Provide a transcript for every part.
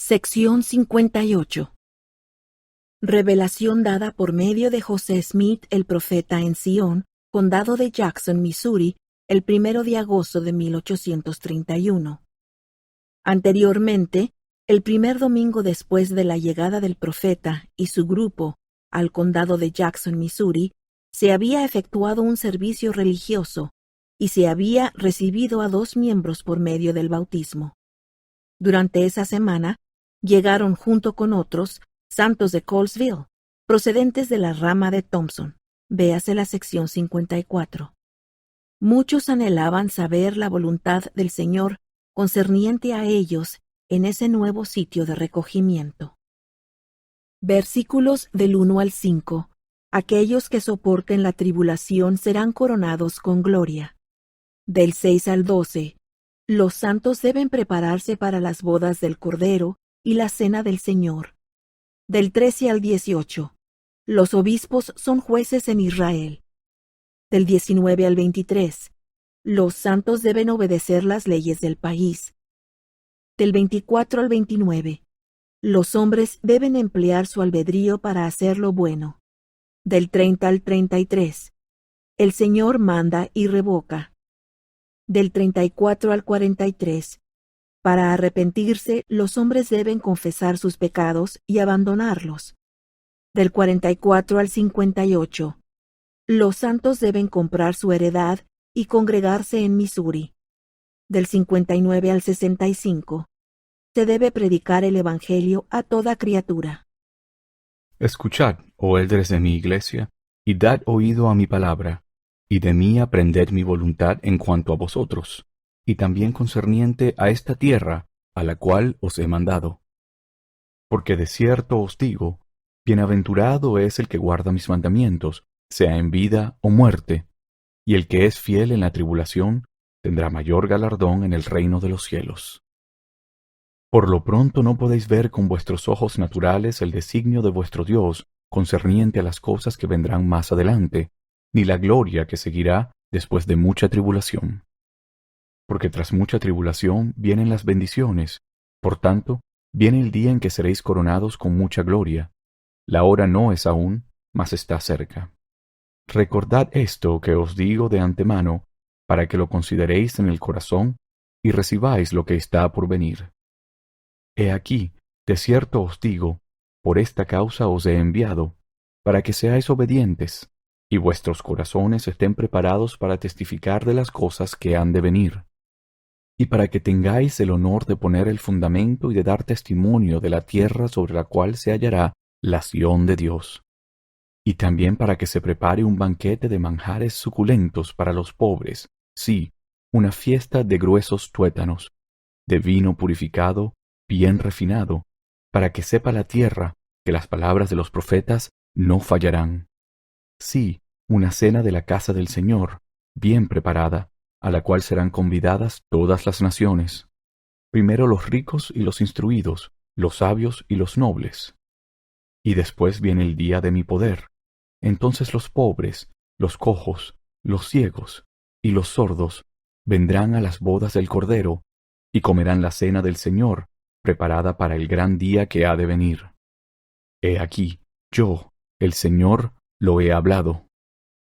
Sección 58. Revelación dada por medio de José Smith, el profeta, en Sion, condado de Jackson, Missouri, el 1 de agosto de 1831. Anteriormente, el primer domingo después de la llegada del profeta y su grupo al condado de Jackson, Missouri, se había efectuado un servicio religioso y se había recibido a 2 miembros por medio del bautismo. Durante esa semana, llegaron junto con otros santos de Colesville, procedentes de la rama de Thompson. Véase la sección 54. Muchos anhelaban saber la voluntad del Señor concerniente a ellos en ese nuevo sitio de recogimiento. Versículos del 1 al 5. Aquellos que soporten la tribulación serán coronados con gloria. Del 6 al 12. Los santos deben prepararse para las bodas del Cordero y la cena del Señor. Del 13 al 18. Los obispos son jueces en Israel. Del 19 al 23. Los santos deben obedecer las leyes del país. Del 24 al 29. Los hombres deben emplear su albedrío para hacer lo bueno. Del 30 al 33. El Señor manda y revoca. Del 34 al 43. Para arrepentirse, los hombres deben confesar sus pecados y abandonarlos. Del 44 al 58. Los santos deben comprar su heredad y congregarse en Missouri. Del 59 al 65. Se debe predicar el Evangelio a toda criatura. Escuchad, oh líderes de mi iglesia, y dad oído a mi palabra, y de mí aprended mi voluntad en cuanto a vosotros, y también concerniente a esta tierra, a la cual os he mandado. Porque de cierto os digo, bienaventurado es el que guarda mis mandamientos, sea en vida o muerte, y el que es fiel en la tribulación tendrá mayor galardón en el reino de los cielos. Por lo pronto no podéis ver con vuestros ojos naturales el designio de vuestro Dios concerniente a las cosas que vendrán más adelante, ni la gloria que seguirá después de mucha tribulación. Porque tras mucha tribulación vienen las bendiciones, por tanto, viene el día en que seréis coronados con mucha gloria. La hora no es aún, mas está cerca. Recordad esto que os digo de antemano, para que lo consideréis en el corazón y recibáis lo que está por venir. He aquí, de cierto os digo, por esta causa os he enviado, para que seáis obedientes, y vuestros corazones estén preparados para testificar de las cosas que han de venir, y para que tengáis el honor de poner el fundamento y de dar testimonio de la tierra sobre la cual se hallará la Sión de Dios, y también para que se prepare un banquete de manjares suculentos para los pobres, sí, una fiesta de gruesos tuétanos, de vino purificado, bien refinado, para que sepa la tierra que las palabras de los profetas no fallarán. Sí, una cena de la casa del Señor, bien preparada, a la cual serán convidadas todas las naciones. Primero los ricos y los instruidos, los sabios y los nobles. Y después viene el día de mi poder. Entonces los pobres, los cojos, los ciegos y los sordos vendrán a las bodas del Cordero y comerán la cena del Señor, preparada para el gran día que ha de venir. He aquí, yo, el Señor, lo he hablado.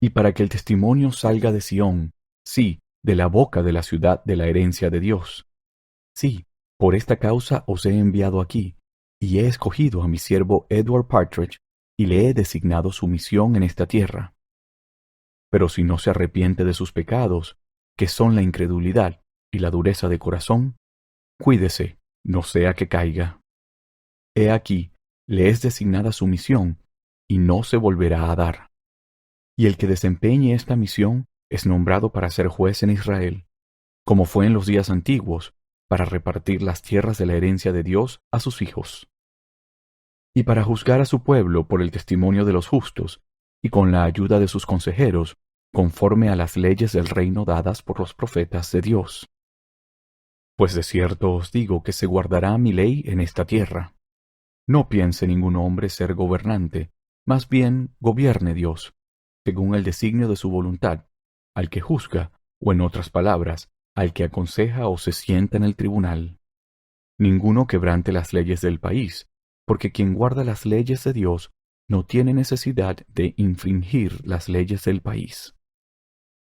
Y para que el testimonio salga de Sión, sí, de la boca de la ciudad de la herencia de Dios. Sí, por esta causa os he enviado aquí, y he escogido a mi siervo Edward Partridge, y le he designado su misión en esta tierra. Pero si no se arrepiente de sus pecados, que son la incredulidad y la dureza de corazón, cuídese, no sea que caiga. He aquí, le es designada su misión, y no se volverá a dar. Y el que desempeñe esta misión es nombrado para ser juez en Israel, como fue en los días antiguos, para repartir las tierras de la herencia de Dios a sus hijos, y para juzgar a su pueblo por el testimonio de los justos, y con la ayuda de sus consejeros, conforme a las leyes del reino dadas por los profetas de Dios. Pues de cierto os digo que se guardará mi ley en esta tierra. No piense ningún hombre ser gobernante, más bien gobierne Dios, según el designio de su voluntad, al que juzga, o en otras palabras, al que aconseja o se sienta en el tribunal. ninguno quebrante las leyes del país, porque quien guarda las leyes de Dios no tiene necesidad de infringir las leyes del país.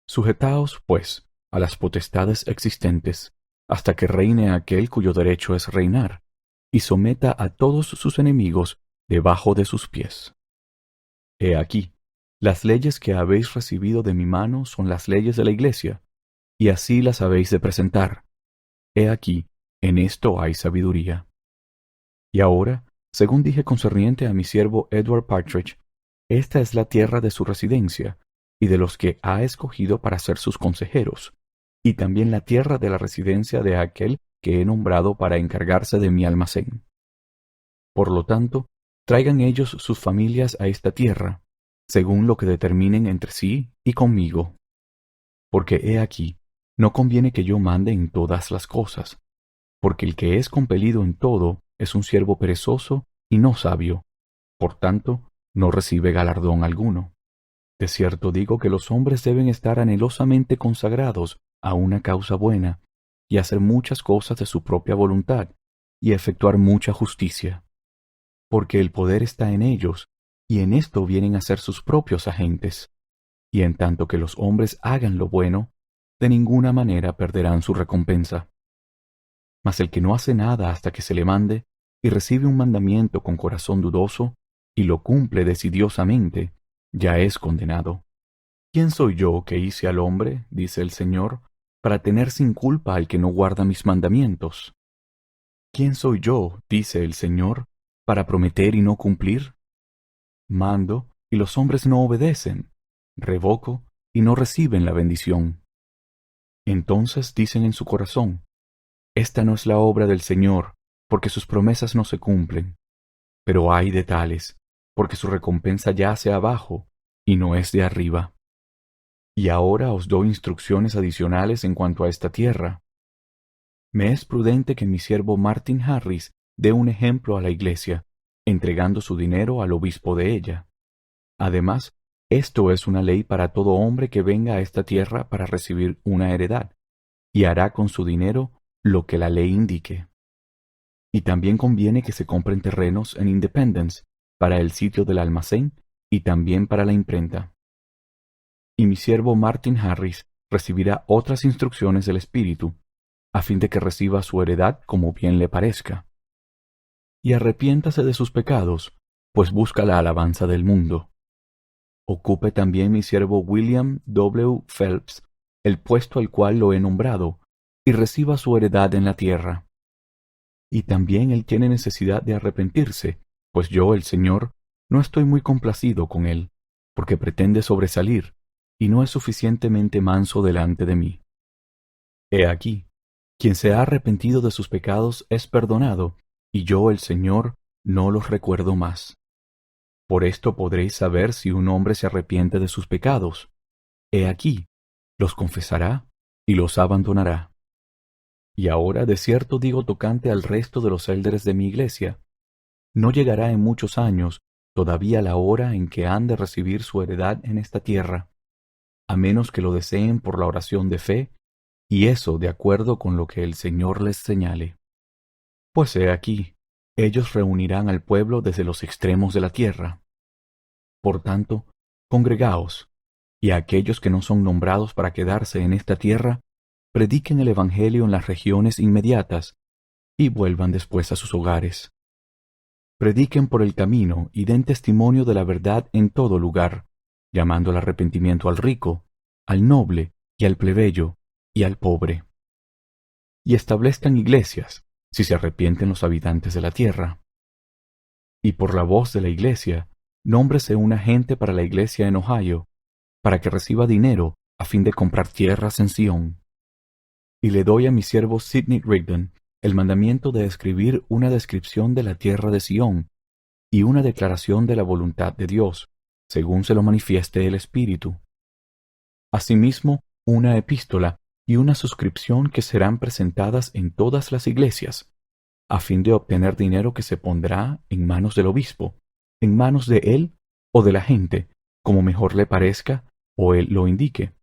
Sujetaos, pues, a las potestades existentes, hasta que reine aquel cuyo derecho es reinar, y someta a todos sus enemigos debajo de sus pies. He aquí, las leyes que habéis recibido de mi mano son las leyes de la Iglesia, y así las habéis de presentar. He aquí, en esto hay sabiduría. Y ahora, según dije concerniente a mi siervo Edward Partridge, esta es la tierra de su residencia, y de los que ha escogido para ser sus consejeros, y también la tierra de la residencia de aquel que he nombrado para encargarse de mi almacén. Por lo tanto, traigan ellos sus familias a esta tierra, según lo que determinen entre sí y conmigo. Porque he aquí, no conviene que yo mande en todas las cosas, porque el que es compelido en todo es un siervo perezoso y no sabio, por tanto, no recibe galardón alguno. De cierto digo que los hombres deben estar anhelosamente consagrados a una causa buena, y hacer muchas cosas de su propia voluntad, y efectuar mucha justicia. Porque el poder está en ellos, y en esto vienen a ser sus propios agentes. Y en tanto que los hombres hagan lo bueno, de ninguna manera perderán su recompensa. Mas el que no hace nada hasta que se le mande, y recibe un mandamiento con corazón dudoso, y lo cumple decidiosamente, ya es condenado. ¿Quién soy yo que hice al hombre, dice el Señor, para tener sin culpa al que no guarda mis mandamientos? ¿Quién soy yo, dice el Señor, para prometer y no cumplir? Mando, y los hombres no obedecen. Revoco, y no reciben la bendición. Entonces dicen en su corazón, esta no es la obra del Señor, porque sus promesas no se cumplen. Pero ay de tales, porque su recompensa yace abajo, y no es de arriba. Y ahora os doy instrucciones adicionales en cuanto a esta tierra. Me es prudente que mi siervo Martin Harris dé un ejemplo a la iglesia, entregando su dinero al obispo de ella. Además, esto es una ley para todo hombre que venga a esta tierra para recibir una heredad, y hará con su dinero lo que la ley indique. Y también conviene que se compren terrenos en Independence, para el sitio del almacén y también para la imprenta. Y mi siervo Martin Harris recibirá otras instrucciones del Espíritu, a fin de que reciba su heredad como bien le parezca. Y arrepiéntase de sus pecados, pues busca la alabanza del mundo. Ocupe también mi siervo William W. Phelps el puesto al cual lo he nombrado, y reciba su heredad en la tierra. Y también él tiene necesidad de arrepentirse, pues yo, el Señor, no estoy muy complacido con él, porque pretende sobresalir, y no es suficientemente manso delante de mí. He aquí, quien se ha arrepentido de sus pecados es perdonado, y yo, el Señor, no los recuerdo más. Por esto podréis saber si un hombre se arrepiente de sus pecados. He aquí, los confesará y los abandonará. Y ahora de cierto digo tocante al resto de los élderes de mi iglesia, no llegará en muchos años todavía la hora en que han de recibir su heredad en esta tierra, a menos que lo deseen por la oración de fe, y eso de acuerdo con lo que el Señor les señale. Pues he aquí, ellos reunirán al pueblo desde los extremos de la tierra. Por tanto, congregaos, y a aquellos que no son nombrados para quedarse en esta tierra, prediquen el Evangelio en las regiones inmediatas, y vuelvan después a sus hogares. Prediquen por el camino y den testimonio de la verdad en todo lugar, llamando al arrepentimiento al rico, al noble y al plebeyo y al pobre. Y establezcan iglesias, si se arrepienten los habitantes de la tierra. Y por la voz de la iglesia, nómbrese un agente para la iglesia en Ohio, para que reciba dinero a fin de comprar tierras en Sion. Y le doy a mi siervo Sidney Rigdon el mandamiento de escribir una descripción de la tierra de Sion y una declaración de la voluntad de Dios, según se lo manifieste el Espíritu. Asimismo, una epístola y una suscripción que serán presentadas en todas las iglesias, a fin de obtener dinero que se pondrá en manos del obispo, en manos de él o de la gente, como mejor le parezca o él lo indique,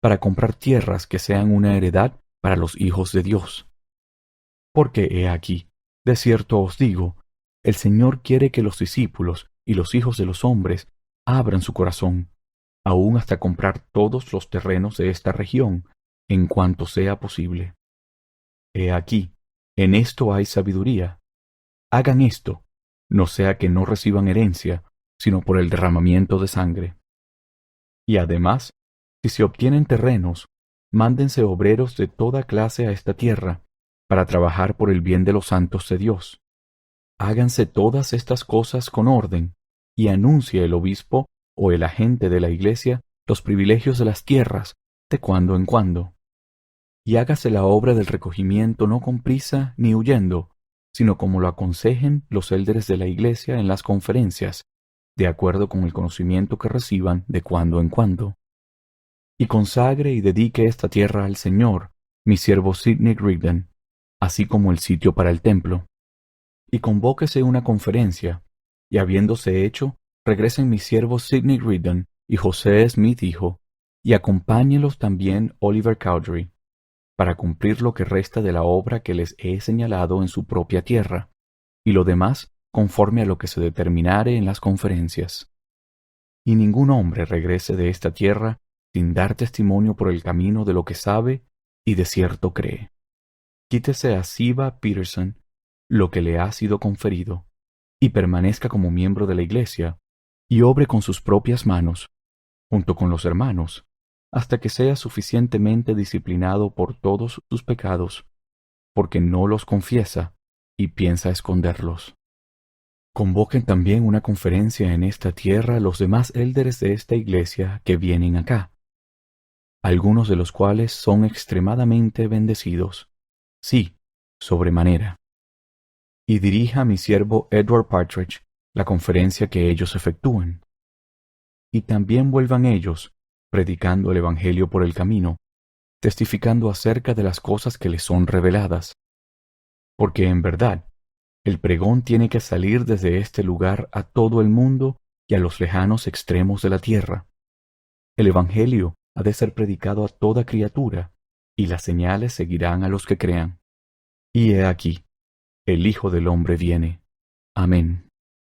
para comprar tierras que sean una heredad para los hijos de Dios. Porque he aquí, De cierto os digo, el Señor quiere que los discípulos y los hijos de los hombres abran su corazón, aun hasta comprar todos los terrenos de esta región, en cuanto sea posible. He aquí, en esto hay sabiduría. Hagan esto, no sea que no reciban herencia, sino por el derramamiento de sangre. Y además, si se obtienen terrenos, mándense obreros de toda clase a esta tierra, para trabajar por el bien de los santos de Dios. Háganse todas estas cosas con orden, y anuncie el obispo o el agente de la iglesia los privilegios de las tierras de cuando en cuando. Y hágase la obra del recogimiento no con prisa ni huyendo, sino como lo aconsejen los élderes de la iglesia en las conferencias, de acuerdo con el conocimiento que reciban de cuando en cuando. Y consagre y dedique esta tierra al Señor, mi siervo Sidney Rigdon, así como el sitio para el templo. Y convóquese una conferencia, y habiéndose hecho, regresen mis siervos Sidney Rigdon y José Smith hijo, y acompáñelos también Oliver Cowdery, para cumplir lo que resta de la obra que les he señalado en su propia tierra, y lo demás conforme a lo que se determinare en las conferencias. Y ningún hombre regrese de esta tierra sin dar testimonio por el camino de lo que sabe y de cierto cree. Quítese a Siba Peterson lo que le ha sido conferido, y permanezca como miembro de la iglesia, y obre con sus propias manos, junto con los hermanos, hasta que sea suficientemente disciplinado por todos sus pecados, porque no los confiesa y piensa esconderlos. Convoquen también una conferencia en esta tierra los demás élderes de esta iglesia que vienen acá, algunos de los cuales son extremadamente bendecidos, sí, sobremanera. Y dirija a mi siervo Edward Partridge la conferencia que ellos efectúen. Y también vuelvan ellos, predicando el Evangelio por el camino, testificando acerca de las cosas que les son reveladas. Porque en verdad, el pregón tiene que salir desde este lugar a todo el mundo y a los lejanos extremos de la tierra. El Evangelio ha de ser predicado a toda criatura, y las señales seguirán a los que crean. Y he aquí, el Hijo del Hombre viene. Amén.